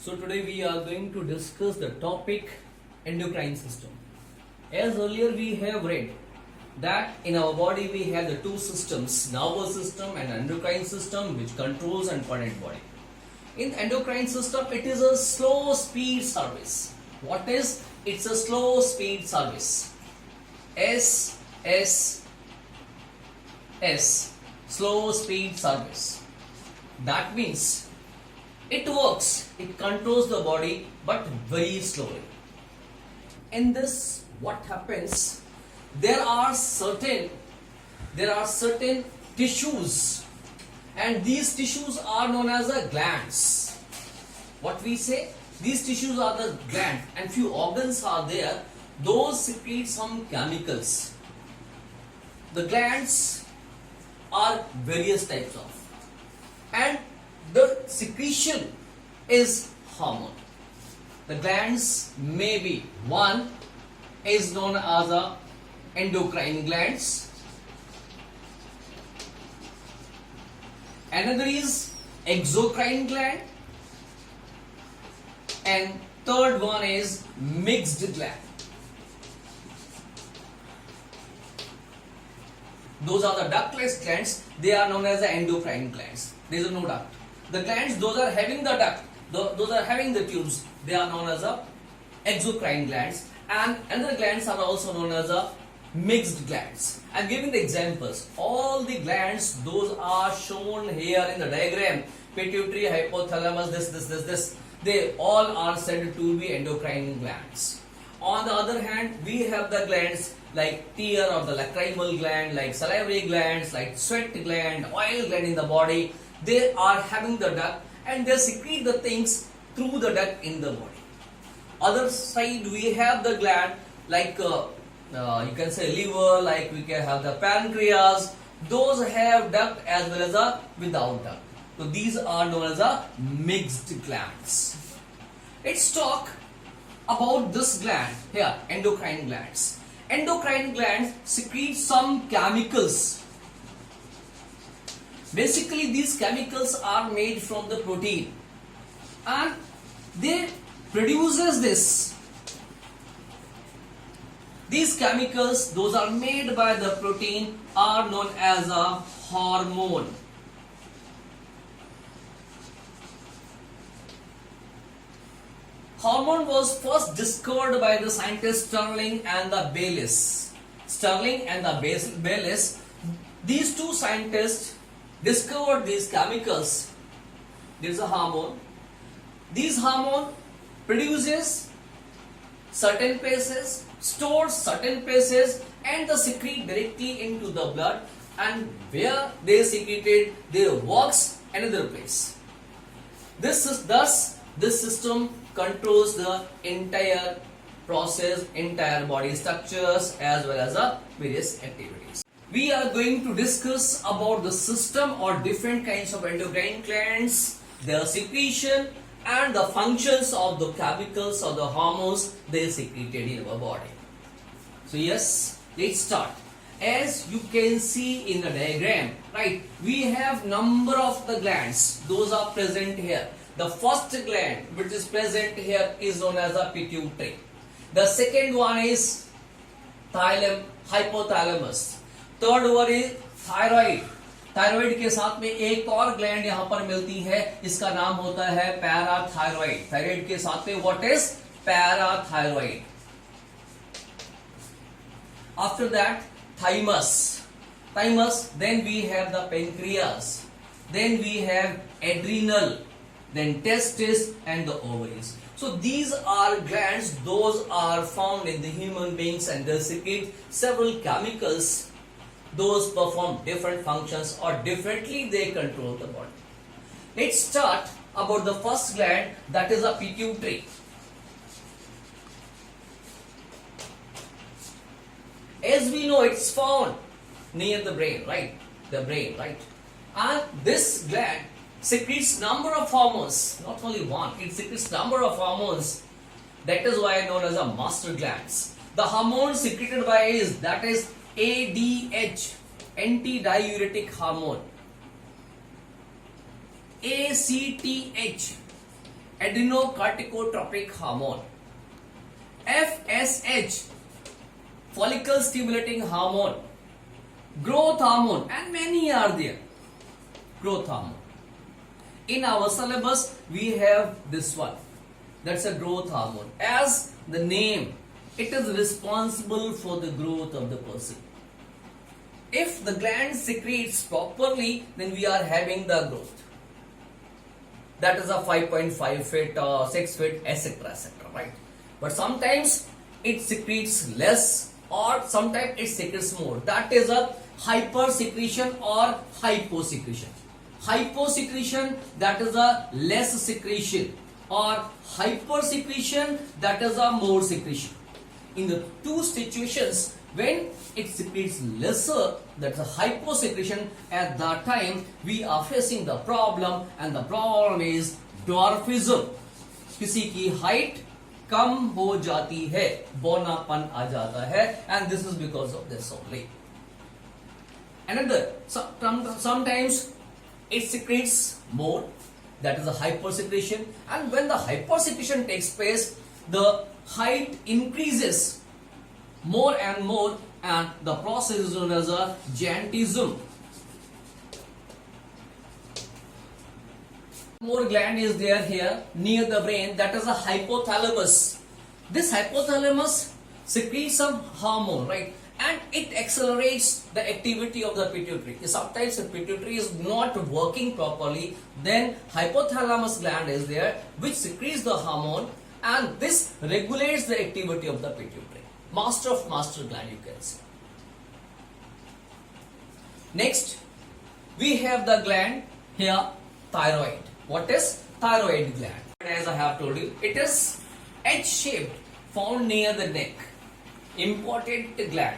So today we are going to discuss the topic endocrine system. As earlier we have read that in our body we have the two systems, nervous system and endocrine system, which controls and permanent body. In endocrine system it is a slow speed service. What is? It's a slow speed service. S, slow speed service. That means it works, it controls the body but very slowly. In this, what happens? There are certain tissues, and these tissues are known as the glands. What we say? These tissues are the glands, and few organs are there. Those secrete some chemicals. The glands are various types of, and the secretion is hormone. The glands may be, one is known as a endocrine glands, another is exocrine gland, and third one is mixed gland. Those are the ductless glands. They are known as the endocrine glands. There is no duct. The glands, those are having the duct, those are having the tubes, they are known as a exocrine glands, and another glands are also known as a mixed glands. I am giving the examples. All the glands, those are shown here in the diagram. Pituitary, hypothalamus, this. They all are said to be endocrine glands. On the other hand, we have the glands like tear or the lacrimal gland, like salivary glands, like sweat gland, oil gland in the body. They are having the duct and they secrete the things through the duct in the body. Other side we have the gland like you can say liver, like we can have the pancreas. Those have duct as well as a without duct. So these are known as a mixed glands. Let's talk about this gland here, endocrine glands. Endocrine glands secrete some chemicals. Basically, these chemicals are made from the protein, and they produces this. These chemicals, those are made by the protein, are known as a hormone. Hormone was first discovered by the scientists Stirling and the Bayliss. Stirling and the Bayliss, these two scientists discovered these chemicals. There is a hormone. These hormone produces certain places, stores certain places, and they secrete directly into the blood, and where they secreted, they works another place. This system controls the entire process, entire body structures as well as the various activities. We are going to discuss about the system or different kinds of endocrine glands, their secretion and the functions of the chemicals or the hormones they secreted in our body. So yes, let's start. As you can see in the diagram, right, we have number of the glands, those are present here. The first gland which is present here is known as a pituitary. The second one is hypothalamus. Third one is thyroid. Thyroid के साथ में एक और gland यहां पर मिलती है, इसका नाम होता है पैराथायराइड. थायराइड के साथ में what is parathyroid. After that thymus, then we have the pancreas, then we have adrenal, then testis and the ovaries. So these are glands, those are found in the human beings and they secrete several chemicals. Those perform different functions or differently they control the body. Let's start about the first gland, that is a pituitary. As we know, it's found near the brain, right? The brain, right? And this gland secretes number of hormones, not only one, it secretes number of hormones. That is why known as a master glands. The hormone secreted by is ADH, antidiuretic hormone. ACTH, adrenocorticotropic hormone. FSH, follicle stimulating hormone, growth hormone, and many are there. Growth hormone. In our syllabus, we have this one. That's a growth hormone. As the name, it is responsible for the growth of the person. If the gland secretes properly, then we are having the growth. That is a 5.5 feet, 6 feet, etc., etc., right? But sometimes it secretes less, or sometimes it secretes more. That is a hypersecretion or hyposecretion. Hyposecretion, that is a less secretion, or hypersecretion, that is a more secretion. In the two situations, when it secretes lesser, that's a hyposecretion, at that time we are facing the problem, and the problem is dwarfism. किसी की height कम हो जाती है, बौनापन आ जाता है, and this is because of this only. Another, sometimes it secretes more, that is a hypersecretion, and when the hypersecretion takes place, the height increases more and more, and the process is known as a giantism. More gland is there here near the brain, that is a hypothalamus. This hypothalamus secretes some hormone, right? And it accelerates the activity of the pituitary. Sometimes the pituitary is not working properly, then hypothalamus gland is there which secretes the hormone, and this regulates the activity of the pituitary. Master of master gland, you can say. Next, we have the gland here, thyroid. What is thyroid gland? As I have told you, it is H-shaped, found near the neck. Important gland.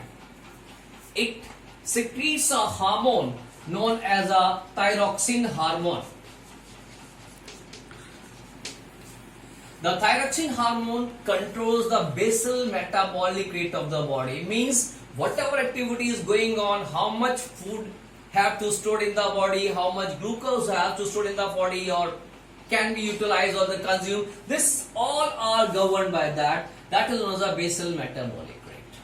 It secretes a hormone known as a thyroxine hormone. The thyroxine hormone controls the basal metabolic rate of the body. Means whatever activity is going on, how much food have to store in the body, how much glucose have to store in the body, or can be utilized or consumed. This all are governed by that. That is known as a basal metabolic rate.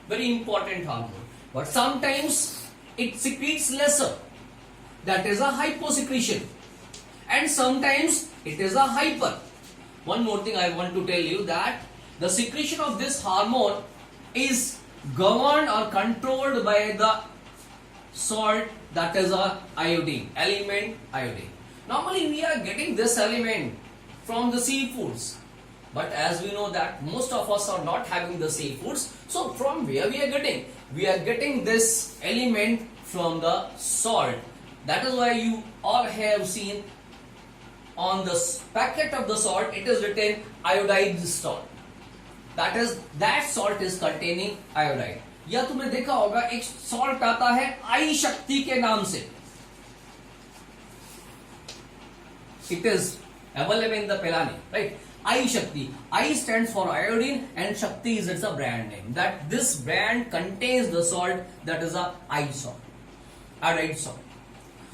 Very important hormone. But sometimes it secretes lesser. That is a hyposecretion. And sometimes it is a hyper. One more thing I want to tell you, that the secretion of this hormone is governed or controlled by the salt, that is a iodine, element iodine. Normally we are getting this element from the seafoods, but as we know that most of us are not having the seafoods, so from where we are getting? We are getting this element from the salt. That is why you all have seen on the packet of the salt, it is written iodized salt. That is, that salt is containing iodine. या तुमने देखा होगा एक salt आता है आई शक्ति के नाम से. It is available in the Pilani, right? I Shakti. I stands for iodine and Shakti is its a brand name. That this brand contains the salt, that is a I salt, iodide salt.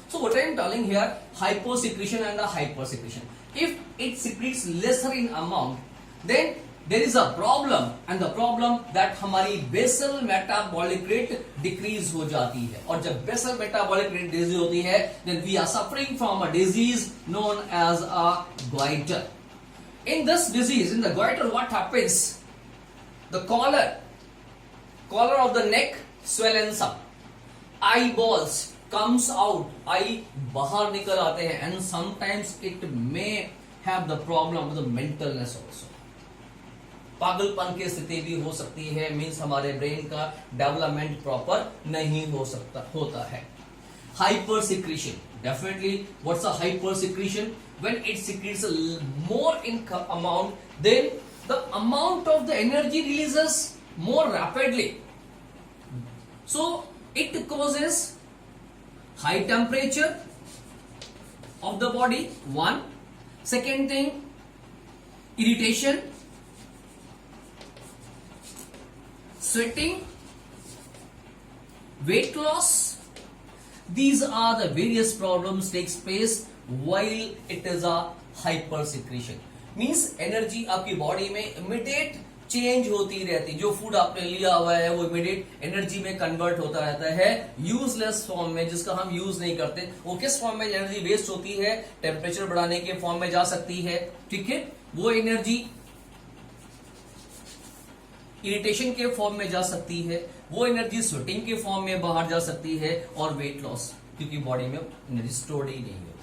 So what I am telling here, hyposecretion and the hypersecretion. If it secretes lesser in amount, then there is a problem, and the problem that हमारी basal metabolic rate decrease हो जाती है, और जब basal metabolic rate decrease होती है, then we are suffering from a disease known as a goiter. In this disease, in the goiter, what happens? The collar of the neck swells up, eyeballs comes out, eye बाहर निकल आते हैं, and sometimes it may have the problem with the mentalness also. पागलपन की स्थिति भी हो सकती है, मीन्स हमारे ब्रेन का डेवलपमेंट प्रॉपर नहीं हो सकता होता है. Hyper secretion, definitely what's a hyper secretion? When it secretes more in amount, then the amount of the energy releases more rapidly, so it causes high temperature of the body. One, second thing, irritation, sweating, weight loss. These are the various problems takes place while it is a hypersecretion. Means energy आपकी body में immediate change होती रहती है। जो food आपने लिया हुआ है वो इमीडिएट एनर्जी में कन्वर्ट होता रहता है यूजलेस फॉर्म में, जिसका हम यूज नहीं करते। वो किस फॉर्म में एनर्जी वेस्ट होती है? टेम्परेचर बढ़ाने के फॉर्म में जा सकती है, ठीक है। वो एनर्जी इरिटेशन के फॉर्म में जा सकती है, वो एनर्जी स्वेटिंग के फॉर्म में बाहर जा सकती है, और वेट लॉस, क्योंकि बॉडी में एनर्जी स्टोर्ड ही नहीं होती।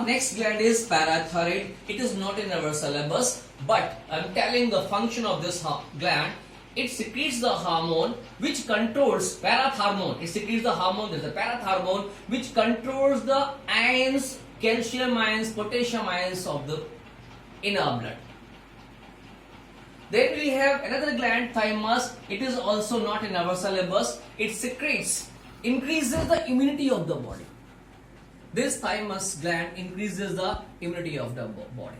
Next gland is parathyroid. It is not in our syllabus, but I'm telling the function of this gland. It secretes the hormone which controls parathormone. It secretes the hormone, there's a parathormone which controls the ions, calcium ions, potassium ions of the in our blood. Then we have another gland, thymus. It is also not in our syllabus. It secretes, increases the immunity of the body. This thymus gland increases the immunity of the body.